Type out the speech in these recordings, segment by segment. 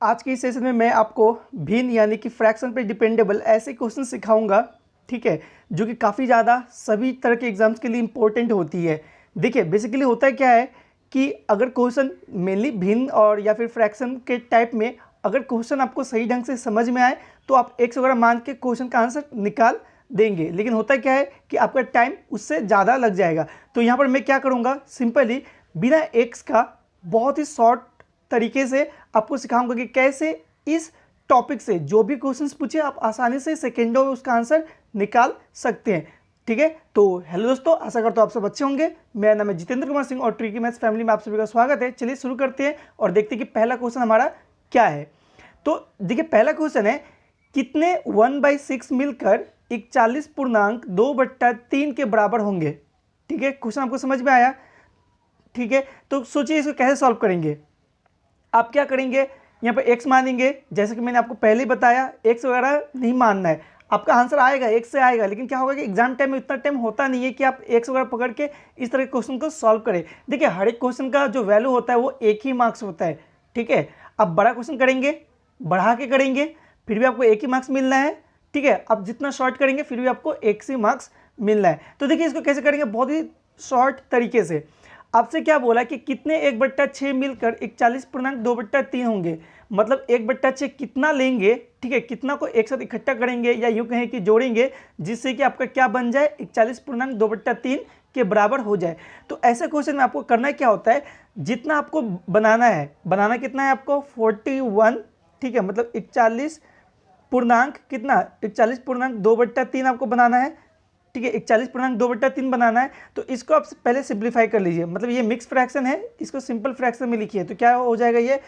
आज के इस सेशन में मैं आपको भिन्न यानी कि फ्रैक्शन पे डिपेंडेबल ऐसे क्वेश्चन सिखाऊंगा, ठीक है, जो कि काफ़ी ज़्यादा सभी तरह के एग्जाम्स के लिए इंपॉर्टेंट होती है। देखिए बेसिकली होता है क्या है कि अगर क्वेश्चन मेनली भिन्न और या फिर फ्रैक्शन के टाइप में अगर क्वेश्चन आपको सही ढंग से समझ में आए तो आप एक्स वगैरह मान के क्वेश्चन का आंसर निकाल देंगे, लेकिन होता क्या है कि आपका टाइम उससे ज़्यादा लग जाएगा। तो यहाँ पर मैं क्या करूँगा, सिंपली बिना एक्स का बहुत ही शॉर्ट तरीके से आपको सिखाऊंगा कि कैसे इस टॉपिक से जो भी क्वेश्चंस पूछे आप आसानी से सेकेंडों में उसका आंसर निकाल सकते हैं। ठीक है, तो हेलो दोस्तों, आशा करता हूं आप सब अच्छे होंगे। मेरा नाम है जितेंद्र कुमार सिंह और ट्रिकी मैथ्स फैमिली में आप सभी का स्वागत है। चलिए शुरू करते हैं और देखते हैं कि पहला क्वेश्चन हमारा क्या है। तो देखिए पहला क्वेश्चन है, कितने 1/6 मिलकर 41 पूर्णांक 2/3 के बराबर होंगे। ठीक है, क्वेश्चन आपको समझ में आया। ठीक है, तो सोचिए इसको कैसे सॉल्व करेंगे। आप क्या करेंगे, यहाँ पर x मानेंगे, जैसे कि मैंने आपको पहले ही बताया x वगैरह नहीं मानना है, आपका आंसर आएगा x से आएगा। लेकिन क्या होगा कि एग्जाम टाइम में इतना टाइम होता नहीं है कि आप x वगैरह पकड़ के इस तरह के क्वेश्चन को सॉल्व करें। देखिए हर एक क्वेश्चन का जो वैल्यू होता है वो एक ही मार्क्स होता है। ठीक है, आप बड़ा क्वेश्चन करेंगे, बढ़ा के करेंगे, फिर भी आपको एक ही मार्क्स मिलना है। ठीक है, आप जितना शॉर्ट करेंगे फिर भी आपको एक ही मार्क्स मिलना है। तो देखिए इसको कैसे करेंगे, बहुत ही शॉर्ट तरीके से। आपसे क्या बोला कि कितने 1/6 मिलकर 41 पूर्णांक 2/3 होंगे, मतलब 1/6 कितना लेंगे। ठीक है, कितना को एक साथ इकट्ठा करेंगे या यूँ कहें कि जोड़ेंगे, जिससे कि आपका क्या बन जाए 41 पूर्णांक 2/3 के बराबर हो जाए। तो ऐसे क्वेश्चन में आपको करना क्या होता है, जितना आपको बनाना है, बनाना कितना है आपको 41। ठीक है, मतलब 41 पूर्णांक कितना 41 पूर्णांक 2/3 आपको बनाना है। ठीक है, 41 पूर्णांक 2/3 बनाना है। तो इसको आप पहले सिंप्लीफाई कर लीजिए, मतलब ये मिक्स फ्रैक्शन है, इसको सिंपल फ्रैक्शन में लिखिए। तो क्या हो जाएगा, ये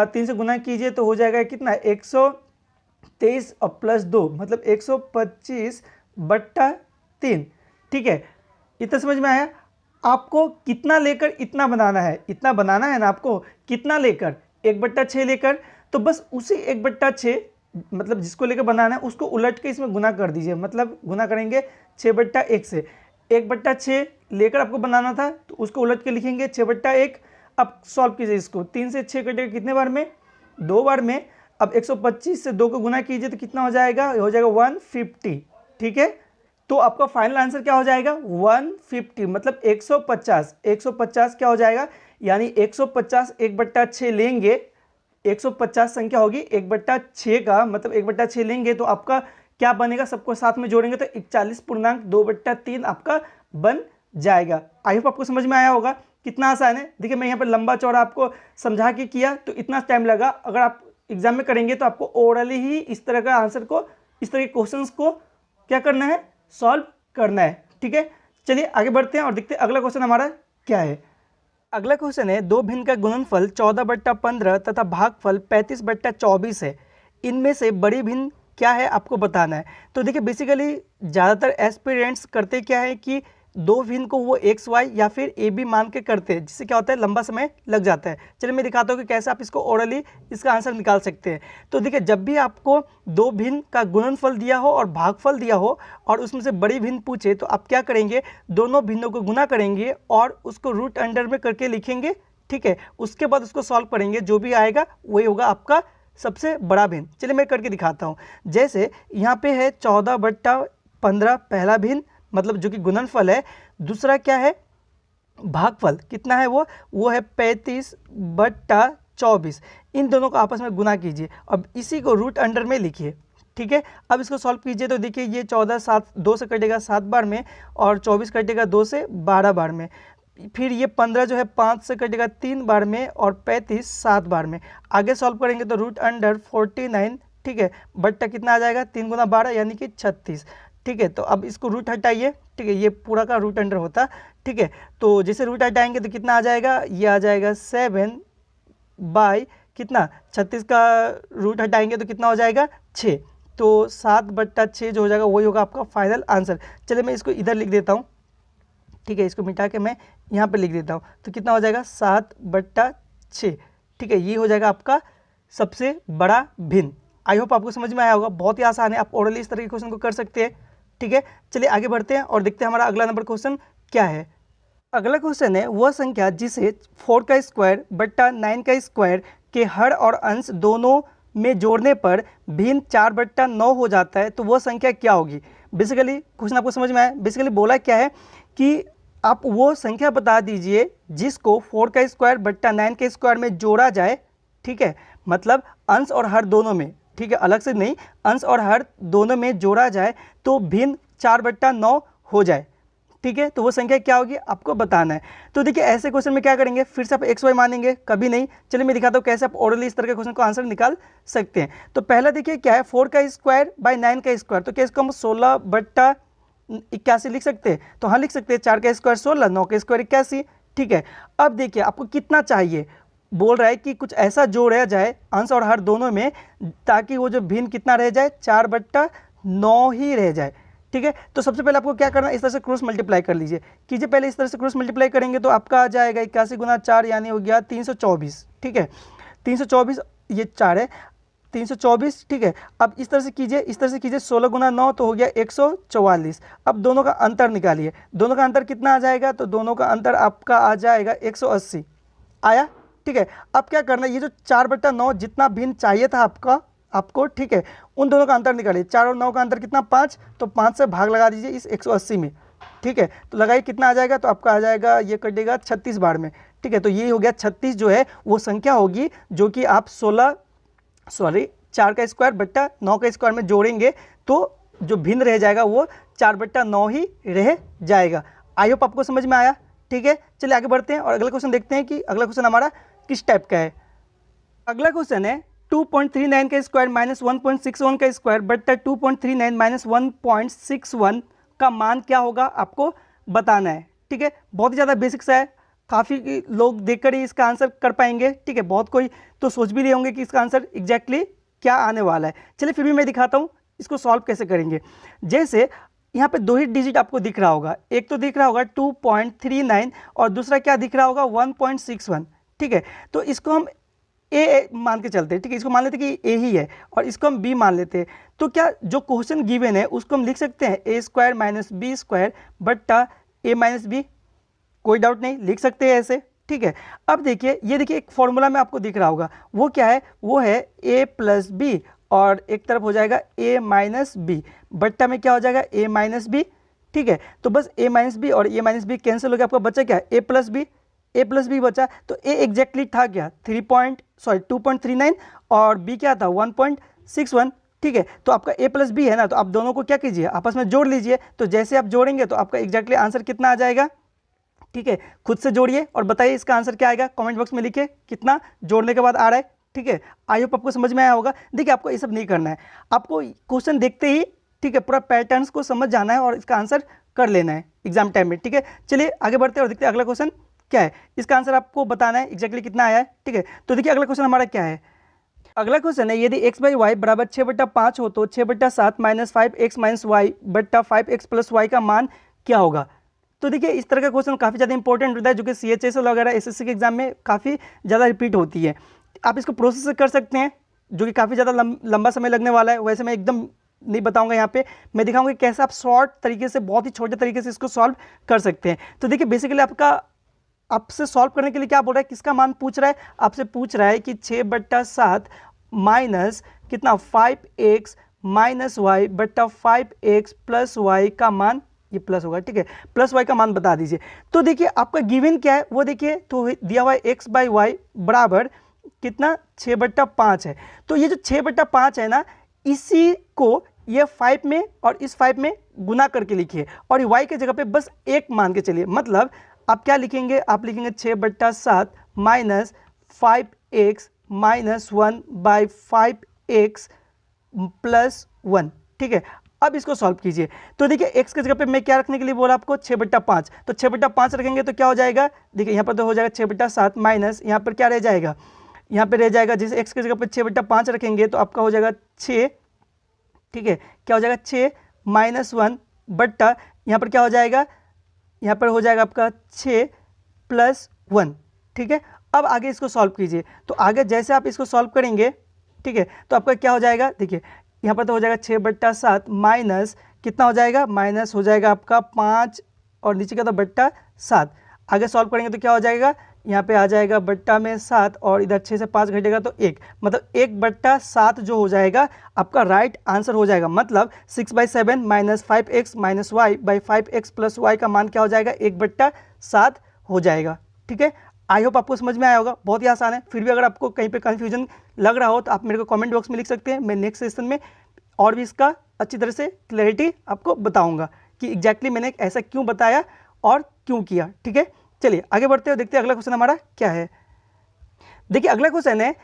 3 से गुना कीजिए तो हो जाएगा कितना 123 और प्लस 2 मतलब 125/3। ठीक है, इतना समझ में आया। आपको कितना लेकर इतना बनाना है, इतना बनाना है ना आपको, कितना लेकर 1/6 लेकर, तो बस उसी 1/6 मतलब जिसको लेकर बनाना है उसको उलट के इसमें गुना कर दीजिए। मतलब गुना करेंगे 6/1 से, 1/6 लेकर आपको बनाना था तो उसको उलट के लिखेंगे 6/1। अब सॉल्व कीजिए इसको, 3 से 6 कटेगा कितने बार में, 2 बार में। अब 125 से 2 को गुना कीजिए तो कितना हो जाएगा, हो जाएगा 150। ठीक है, तो आपका फाइनल आंसर क्या हो जाएगा 150, मतलब 150। 150 क्या हो जाएगा, यानी 150 1/6 लेंगे, 150 संख्या होगी 1/6 का, मतलब 1/6 लेंगे तो आपका क्या बनेगा, सबको साथ में जोड़ेंगे तो 41 पूर्णांक 2/3 आपका बन जाएगा। आई होप आपको समझ में आया होगा, कितना आसान है। देखिए मैं यहाँ पर लंबा चौड़ा आपको समझा के किया तो इतना टाइम लगा। अगर आप एग्जाम में करेंगे तो आपको ओरली ही इस तरह का आंसर को, इस तरह के क्वेश्चंस को क्या करना है, सॉल्व करना है। ठीक है, चलिए आगे बढ़ते हैं और देखते हैं अगला क्वेश्चन हमारा क्या है। अगला क्वेश्चन है, दो भिन्न का गुणनफल 14/15 तथा भागफल 35/24 है, इनमें से बड़ी भिन्न क्या है आपको बताना है। तो देखिए बेसिकली ज़्यादातर एस्पिरेंट्स करते क्या है कि दो भिन्न को वो एक्स वाई या फिर ए बी मान के करते हैं, जिससे क्या होता है लंबा समय लग जाता है। चलिए मैं दिखाता हूँ कि कैसे आप इसको ओरली इसका आंसर निकाल सकते हैं। तो देखिए जब भी आपको दो भिन्न का गुणनफल दिया हो और भागफल दिया हो और उसमें से बड़ी भिन्न पूछे तो आप क्या करेंगे, दोनों भिन्नों को गुना करेंगे और उसको रूट अंडर में करके लिखेंगे। ठीक है, उसके बाद उसको सॉल्व करेंगे, जो भी आएगा वही होगा आपका सबसे बड़ा भिन्न। चलिए मैं करके दिखाता हूँ। जैसे यहाँ पे है 14/15 पहला भिन्न, मतलब जो कि गुणनफल है। दूसरा क्या है, भागफल कितना है, वो है 35/24। इन दोनों को आपस में गुना कीजिए, अब इसी को रूट अंडर में लिखिए। ठीक है, अब इसको सॉल्व कीजिए तो देखिए ये 14 7 2 से कटेगा 7 बार में और 24 कटेगा 2 से 12 बार में। फिर ये 15 जो है 5 से कटेगा 3 बार में और 35 7 बार में। आगे सॉल्व करेंगे तो रूट अंडर 49। ठीक है, बट्टा कितना आ जाएगा 3 गुना 12 यानी कि 36। ठीक है, तो अब इसको रूट हटाइए। ठीक है, ये पूरा का रूट अंडर होता। ठीक है, तो जैसे रूट हटाएंगे तो कितना आ जाएगा, ये आ जाएगा 7 बाई कितना 36 का रूट हटाएंगे तो कितना हो जाएगा 6। तो 7/6 जो हो जाएगा वही होगा आपका फाइनल आंसर। चलिए मैं इसको इधर लिख देता हूँ। ठीक है, इसको मिटा के मैं यहाँ पे लिख देता हूँ तो कितना हो जाएगा 7/6। ठीक है, ये हो जाएगा आपका सबसे बड़ा भिन्न। आई होप आपको समझ में आया होगा, बहुत ही आसान है, आप ओरली इस तरह के क्वेश्चन को कर सकते हैं। ठीक है, चलिए आगे बढ़ते हैं और देखते हैं हमारा अगला नंबर क्वेश्चन क्या है। अगला क्वेश्चन है, वह संख्या जिसे 4 का स्क्वायर बट्टा 9 का स्क्वायर के हर और अंश दोनों में जोड़ने पर भिन्न 4/9 हो जाता है तो वो संख्या क्या होगी। बेसिकली क्वेश्चन आपको समझ में आया। बेसिकली बोला क्या है कि आप वो संख्या बता दीजिए जिसको 4 का स्क्वायर बट्टा 9 के स्क्वायर में जोड़ा जाए, ठीक है, मतलब अंश और हर दोनों में, ठीक है, अलग से नहीं, अंश और हर दोनों में जोड़ा जाए तो भिन्न 4/9 हो जाए, ठीक है। तो वो संख्या क्या होगी आपको बताना है। तो देखिए ऐसे क्वेश्चन में क्या करेंगे, फिर से आप एक्स वाई मानेंगे, कभी नहीं। चलिए मैं दिखाता हूँ कैसे आप ओरली इस तरह के क्वेश्चन को आंसर निकाल सकते हैं। तो पहला देखिए क्या है, 4 का स्क्वायर बाय 9 का स्क्वायर, तो क्या इसको हम 16/81 लिख सकते हैं। तो हाँ लिख सकते हैं, 4 का स्क्वायर 16, 9 का स्क्वायर 81, ठीक है। अब देखिए आपको कितना चाहिए, बोल रहा है कि कुछ ऐसा जोड़ा जाए अंश और हर दोनों में ताकि वो जो भिन्न कितना रह जाए, 4/9 ही रह जाए, ठीक है। तो सबसे पहले आपको क्या करना है, इस तरह से क्रॉस मल्टीप्लाई कर लीजिए, कीजिए पहले इस तरह से क्रॉस मल्टीप्लाई करेंगे तो आपका आ जाएगा 81 गुना 4 यानी हो गया 324, ठीक है। 324 ये 4 है, 324, ठीक है। अब इस तरह से कीजिए, इस तरह से कीजिए, 16 गुना 9 तो हो गया 144। अब दोनों का अंतर निकालिए, दोनों का अंतर कितना आ जाएगा, तो दोनों का अंतर आपका आ जाएगा 180 आया, ठीक है। अब क्या करना है, ये जो 4/9 जितना भिन्न चाहिए था आपको, ठीक है, उन दोनों का अंतर निकालिए। 4 और 9 का अंतर कितना, 5, तो 5 से भाग लगा दीजिए इस 180 में, ठीक है। तो लगाइए कितना आ जाएगा, तो आपका आ जाएगा, ये कटेगा 36 बार में, ठीक है। तो ये हो गया 36 जो है वो संख्या होगी जो कि आप 4 का स्क्वायर बट्टा 9 का स्क्वायर में जोड़ेंगे तो जो भिन्न रह जाएगा वो 4/9 ही रह जाएगा। आई होप आपको समझ में आया, ठीक है। चलिए आगे बढ़ते हैं और अगला क्वेश्चन देखते हैं कि अगला क्वेश्चन हमारा किस टाइप का है। अगला क्वेश्चन है 2.39 का स्क्वायर माइनस 1.61 का स्क्वायर बट्टा 2.39 माइनस 1.61 का मान क्या होगा आपको बताना है, ठीक है। बहुत ही ज़्यादा बेसिक सा है, काफ़ी लोग देखकर ही इसका आंसर कर पाएंगे, ठीक है। बहुत कोई तो सोच भी रहे होंगे कि इसका आंसर एग्जैक्टली क्या आने वाला है। चलिए फिर भी मैं दिखाता हूँ इसको सॉल्व कैसे करेंगे। जैसे यहाँ पे 2 ही डिजिट आपको दिख रहा होगा, एक तो दिख रहा होगा 2.39 और दूसरा क्या दिख रहा होगा 1.61, ठीक है। तो इसको हम ए मान के चलते हैं, ठीक है, इसको मान लेते हैं कि ए ही है और इसको हम बी मान लेते हैं। तो क्या जो क्वेश्चन गिवन है उसको हम लिख सकते हैं ए स्क्वायर माइनस बी स्क्वायर बट्टा ए माइनस बी, कोई डाउट नहीं, लिख सकते हैं ऐसे, ठीक है। अब देखिए ये देखिए एक फॉर्मूला में आपको दिख रहा होगा, वो क्या है, वो है ए प्लस बी और एक तरफ हो जाएगा ए माइनस बी, बट्टा में क्या हो जाएगा ए माइनस बी, ठीक है। तो बस ए माइनस बी और ए माइनस बी कैंसिल हो गया, आपका बचा क्या, ए प्लस बी बचा। तो ए एग्जैक्टली था क्या 2.39 और बी क्या था 1.61, ठीक है। तो आपका ए प्लस बी है ना, तो आप दोनों को क्या कीजिए आपस में जोड़ लीजिए। तो जैसे आप जोड़ेंगे तो आपका एग्जैक्टली आंसर कितना आ जाएगा, ठीक है। खुद से जोड़िए और बताइए इसका आंसर क्या आएगा, कमेंट बॉक्स में लिखिए कितना जोड़ने के बाद आ रहा है, ठीक है। आई होप आपको समझ में आया होगा। देखिए आपको ये सब नहीं करना है, आपको क्वेश्चन देखते ही, ठीक है, पूरा पैटर्न्स को समझ जाना है और इसका आंसर कर लेना है एग्जाम टाइम में, ठीक है। चलिए आगे बढ़ते हैं और देखते हैं अगला क्वेश्चन क्या है, इसका आंसर आपको बताना है एग्जैक्टली कितना आया है, ठीक है। तो देखिए अगला क्वेश्चन हमारा क्या है। अगला क्वेश्चन है यदि x बाई वाई बराबर 6/5 हो तो 6/7 माइनस 5x माइनस वाई बट्टा 5x प्लस वाई का मान क्या होगा। तो देखिए इस तरह का क्वेश्चन काफ़ी ज़्यादा इंपॉर्टेंट होता है जो कि CHS वगैरह SSC के एग्जाम में काफ़ी ज़्यादा रिपीट होती है। आप इसको प्रोसेस से कर सकते हैं जो कि काफ़ी ज़्यादा लंबा समय लगने वाला है, वैसे मैं एकदम नहीं बताऊंगा, यहाँ पे मैं दिखाऊंगा कैसे आप शॉर्ट तरीके से, बहुत ही छोटे तरीके से इसको सॉल्व कर सकते हैं। तो देखिए बेसिकली आपसे सॉल्व करने के लिए क्या बोल रहा है, किसका मान पूछ रहा है, आपसे पूछ रहा है कि 6/7 माइनस कितना 5x माइनस वाई बट्टा 5x प्लस वाई का मान, ये प्लस होगा, ठीक है, प्लस वाई का मान बता दीजिए। तो देखिए आपका गिवन क्या है वो देखिए, तो दिया हुआ है x बाई वाई बराबर कितना 6/5 है। तो ये जो 6/5 है ना, इसी को ये 5 में और इस 5 में गुना करके लिखिए और y के जगह पे बस 1 मान के चलिए। मतलब आप क्या लिखेंगे, आप लिखेंगे 6/7 minus 5x minus 1 by 5x plus 1, ठीक है। अब इसको सॉल्व कीजिए। तो देखिए x के जगह पे मैं क्या रखने के लिए बोला आपको 6/5, तो 6/5 रखेंगे तो क्या हो जाएगा, देखिए यहाँ पर तो हो जाएगा 6/7 माइनस यहाँ पर क्या रह जाएगा, यहाँ पे रह जाएगा, जैसे x के जगह पे 6/5 रखेंगे तो आपका हो जाएगा 6, ठीक है, क्या हो जाएगा 6 माइनस 1 बट्टा यहाँ पर क्या हो जाएगा, यहाँ पर हो जाएगा आपका 6 प्लस 1, ठीक है। अब आगे इसको सॉल्व कीजिए। तो आगे जैसे आप इसको सॉल्व करेंगे, ठीक है, तो आपका क्या हो जाएगा, देखिए यहाँ पर तो हो जाएगा 6/7 माइनस कितना हो जाएगा, माइनस हो जाएगा आपका 5 और नीचे क्या था बट्टा 7। आगे सॉल्व करेंगे तो क्या हो जाएगा, यहाँ पे आ जाएगा बट्टा में 7 और इधर 6 से 5 घटेगा तो 1, मतलब 1/7 जो हो जाएगा आपका राइट आंसर हो जाएगा। मतलब 6/7 minus 5x minus y by 5x plus y का मान क्या हो जाएगा, 1/7 हो जाएगा। ठीक है, आई होप आपको समझ में आया होगा, बहुत ही आसान है। फिर भी अगर आपको कहीं पे कन्फ्यूजन लग रहा हो तो आप मेरे को कमेंट बॉक्स में लिख सकते हैं। मैं नेक्स्ट सेशन में और भी इसका अच्छी तरह से क्लैरिटी आपको बताऊंगा कि एग्जैक्टली मैंने ऐसा क्यों बताया और क्यों किया। ठीक है, चलिए आगे बढ़ते हैं, देखते हैं अगला क्वेश्चन हमारा क्या है। देखिए अगला क्वेश्चन है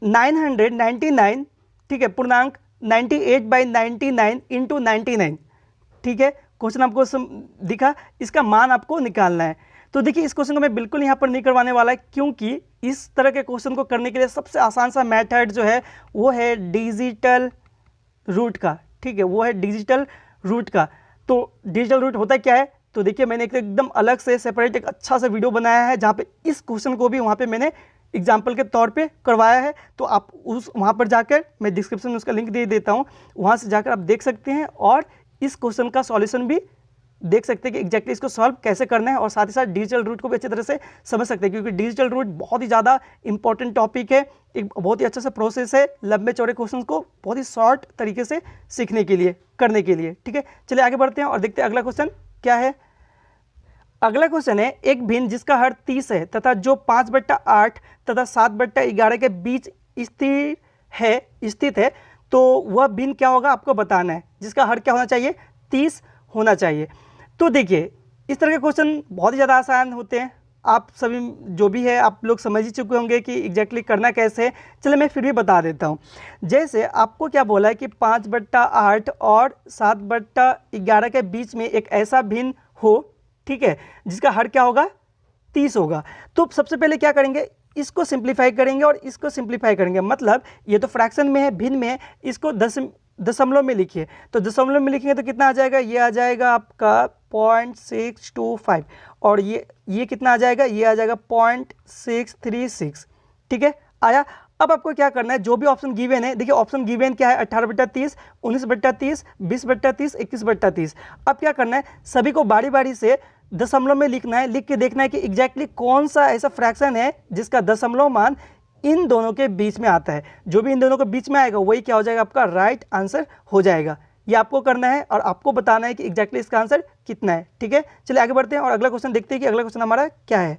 999, ठीक है, पूर्णांक 98/99 इंटू 99। ठीक है, क्वेश्चन आपको दिखा, इसका मान आपको निकालना है। तो देखिए इस क्वेश्चन को मैं बिल्कुल यहाँ पर नहीं करवाने वाला है, क्योंकि इस तरह के क्वेश्चन को करने के लिए सबसे आसान सा मेथड जो है वो है डिजिटल रूट का। ठीक है, वो है डिजिटल रूट का। तो डिजिटल रूट होता क्या है, तो देखिए मैंने एकदम अलग से सेपरेट एक अच्छा सा वीडियो बनाया है जहाँ पे इस क्वेश्चन को भी वहाँ पे मैंने एग्जाम्पल के तौर पे करवाया है। तो आप उस वहाँ पर जाकर, मैं डिस्क्रिप्शन में उसका लिंक दे देता हूँ, वहाँ से जाकर आप देख सकते हैं और इस क्वेश्चन का सॉल्यूशन भी देख सकते हैं कि एग्जैक्टली इसको सॉल्व कैसे करना है, और साथ ही साथ डिजिटल रूट को भी अच्छी तरह से समझ सकते हैं, क्योंकि डिजिटल रूट बहुत ही ज़्यादा इंपॉर्टेंट टॉपिक है, एक बहुत ही अच्छा सा प्रोसेस है लंबे चौड़े क्वेश्चन को बहुत ही शॉर्ट तरीके से सीखने के लिए, करने के लिए। ठीक है, चलिए आगे बढ़ते हैं और देखते हैं अगला क्वेश्चन क्या है। अगला क्वेश्चन है, एक भिन्न जिसका हर 30 है तथा जो 5/8 तथा 7/11 के बीच स्थित है, तो वह भिन्न क्या होगा आपको बताना है, जिसका हर क्या होना चाहिए, 30 होना चाहिए। तो देखिए इस तरह के क्वेश्चन बहुत ही ज़्यादा आसान होते हैं, आप सभी जो भी है आप लोग समझ ही चुके होंगे कि एग्जैक्टली करना कैसे है। चलिए मैं फिर भी बता देता हूँ। जैसे आपको क्या बोला है कि 5/8 और 7/11 के बीच में एक ऐसा भिन्न हो, ठीक है, जिसका हर क्या होगा, 30 होगा। तो सबसे पहले क्या करेंगे, इसको सिंप्लीफाई करेंगे और इसको सिंप्लीफाई करेंगे। मतलब ये तो फ्रैक्शन में है, भिन्न में है, इसको दशमलव में लिखिए। तो दशमलव में लिखेंगे तो कितना आ जाएगा, ये आ जाएगा आपका 0.625 और ये कितना आ जाएगा, ये आ जाएगा 0.636। ठीक है, आया। अब आपको क्या करना है, जो भी ऑप्शन गिवन है, देखिए ऑप्शन गिवन क्या है, 18/30, 19/30, 20/30, 21/30। अब क्या करना है, सभी को बारी बारी से दशमलव में लिखना है, लिख के देखना है कि एग्जैक्टली कौन सा ऐसा फ्रैक्शन है जिसका दशमलव मान इन दोनों के बीच में आता है। जो भी इन दोनों के बीच में आएगा वही क्या हो जाएगा, आपका राइट आंसर हो जाएगा। ये आपको करना है और आपको बताना है कि एग्जैक्टली इसका आंसर कितना है। ठीक है, चलिए आगे बढ़ते हैं और अगला क्वेश्चन देखते हैं कि अगला क्वेश्चन हमारा क्या है।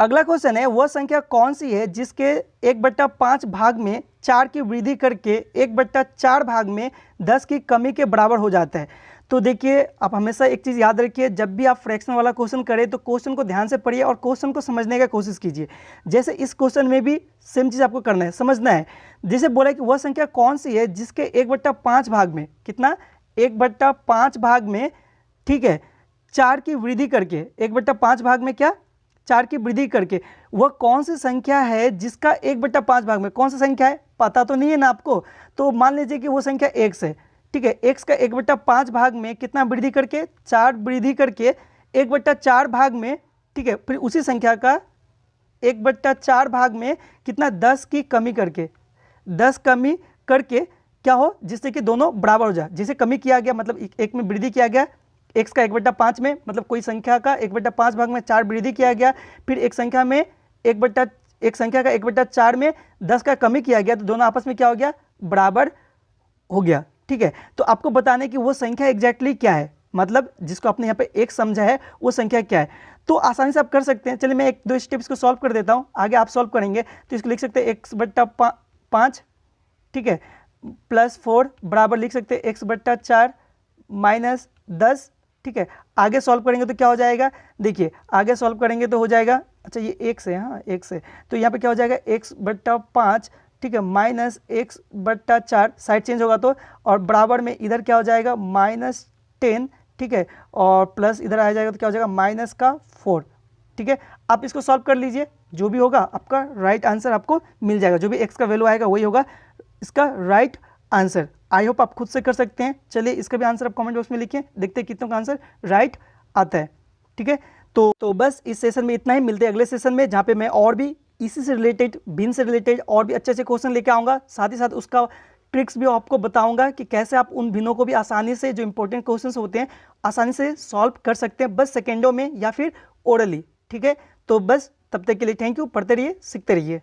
अगला क्वेश्चन है, वह संख्या कौन सी है जिसके 1/5 भाग में 4 की वृद्धि करके 1/4 भाग में 10 की कमी के बराबर हो जाता है। तो देखिए आप हमेशा एक चीज़ याद रखिए, जब भी आप फ्रैक्शन वाला क्वेश्चन करें तो क्वेश्चन को ध्यान से पढ़िए और क्वेश्चन को समझने का कोशिश कीजिए। जैसे इस क्वेश्चन में भी सेम चीज़ आपको करना है, समझना है। जैसे बोला कि वह संख्या कौन सी है जिसके 1/5 भाग में, कितना, 1/5 भाग में, ठीक है, 4 की वृद्धि करके, 1/5 भाग में क्या, 4 की वृद्धि करके, वह कौन सी संख्या है जिसका 1/5 भाग में, कौन सी संख्या है, पता तो नहीं है ना आपको। तो मान लीजिए कि वो संख्या x है, ठीक है, x का 1/5 भाग में कितना वृद्धि करके, 4 वृद्धि करके 1/4 भाग में, ठीक है, फिर उसी संख्या का 1/4 भाग में कितना, 10 की कमी करके, 10 कमी करके क्या हो, जिससे कि दोनों बराबर हो जाए। जिसे कमी किया गया मतलब एक में वृद्धि किया गया, x का 1/5 में, मतलब कोई संख्या का 1/5 भाग में 4 वृद्धि किया गया, फिर एक संख्या में एक संख्या का 1/4 में 10 का कमी किया गया, तो दोनों आपस में क्या हो गया, बराबर हो गया। ठीक है, तो आपको बताने कि वो संख्या एग्जैक्टली क्या है, मतलब जिसको आपने यहाँ पे एक समझा है वो संख्या क्या है। तो आसानी से आप कर सकते हैं। चलिए मैं 1-2 स्टेप्स को सॉल्व कर देता हूँ, आगे आप सॉल्व करेंगे। तो इसको लिख सकते हैं x/5, ठीक है, +4 बराबर लिख सकते हैं x/4 माइनस 10। ठीक है, आगे सॉल्व करेंगे तो क्या हो जाएगा, देखिए आगे सॉल्व करेंगे तो हो जाएगा, अच्छा ये x है, हाँ x है, तो यहाँ पे क्या हो जाएगा x/5, ठीक है, माइनस x/4, साइड चेंज होगा तो, और बराबर में इधर क्या हो जाएगा -10, ठीक है, और प्लस इधर आ जाएगा तो क्या हो जाएगा -4। ठीक है, आप इसको सॉल्व कर लीजिए, जो भी होगा आपका राइट आंसर आपको मिल जाएगा। जो भी x का वैल्यू आएगा वही होगा इसका राइट आंसर। आई होप आप खुद से कर सकते हैं। चलिए इसका भी आंसर आप कमेंट बॉक्स में लिखिए, देखते हैं कितनों का आंसर राइट आता है। ठीक है, तो बस इस सेशन में इतना ही, मिलते हैं अगले सेशन में जहाँ पे मैं और भी इसी से रिलेटेड, भिन्न से रिलेटेड और भी अच्छे क्वेश्चन लेके आऊँगा। साथ ही साथ उसका ट्रिक्स भी आपको बताऊंगा कि कैसे आप उन भिन्नों को भी आसानी से, जो इंपॉर्टेंट क्वेश्चंस होते हैं, आसानी से सॉल्व कर सकते हैं, बस सेकेंडों में या फिर ओरली। ठीक है, तो बस तब तक के लिए थैंक यू, पढ़ते रहिए, सीखते रहिए।